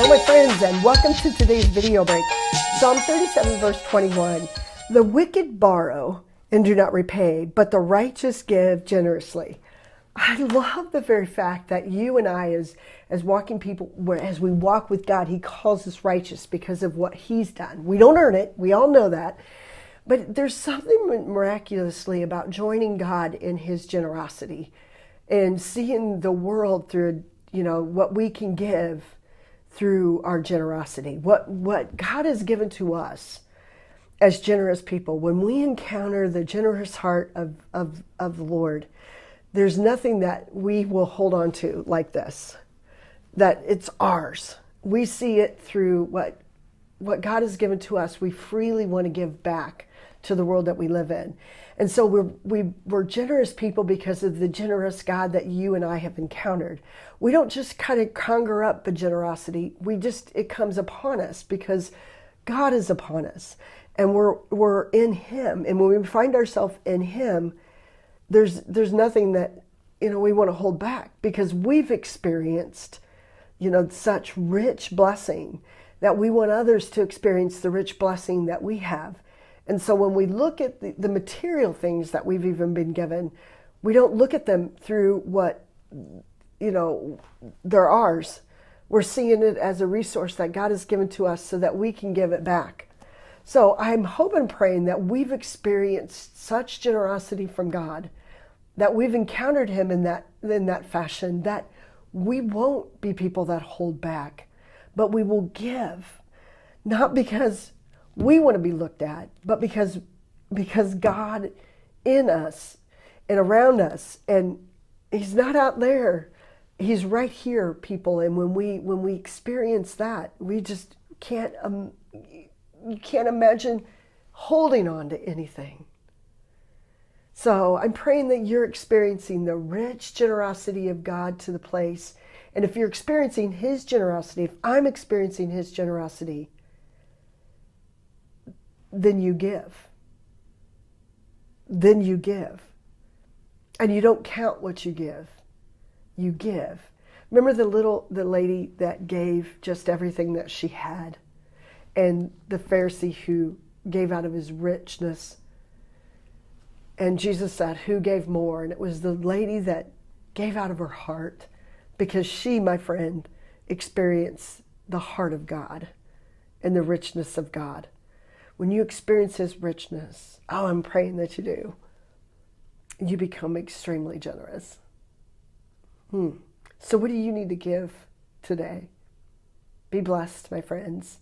Hello my friends, and welcome to today's video break. Psalm 37 verse 21. The wicked borrow and do not repay, but the righteous give generously. I love the very fact that you and I as walking people, as we walk with God, he calls us righteous because of what he's done. We don't earn it. We all know that. But there's something miraculously about joining God in his generosity and seeing the world through, what we can give through our generosity, what God has given to us as generous people. When we encounter the generous heart of the Lord, there's nothing that we will hold on to like this, that it's ours. We see it through what God has given to us. We freely want to give back to the world that we live in. And so we're generous people because of the generous God that you and I have encountered. We don't just kind of conjure up the generosity. It comes upon us because God is upon us and we're in him. And when we find ourselves in him, there's nothing that, we want to hold back because we've experienced, such rich blessing that we want others to experience the rich blessing that we have. And so when we look at the material things that we've even been given, we don't look at them through what, they're ours. We're seeing it as a resource that God has given to us so that we can give it back. So I'm hoping and praying that we've experienced such generosity from God, that we've encountered him in that fashion, that we won't be people that hold back, but we will give, not because we want to be looked at, but because God in us and around us, and he's not out there, he's right here, people. And when we experience that, we just can't you can't imagine holding on to anything. So I'm praying that you're experiencing the rich generosity of God to the place. And if you're experiencing his generosity, if I'm experiencing his generosity, then you give. Then you give. And you don't count what you give. You give. Remember the lady that gave just everything that she had, and the Pharisee who gave out of his richness. And Jesus said, who gave more? And it was the lady that gave out of her heart, because she, my friend, experienced the heart of God and the richness of God. When you experience his richness, I'm praying that you do, you become extremely generous. So what do you need to give today? Be blessed, my friends.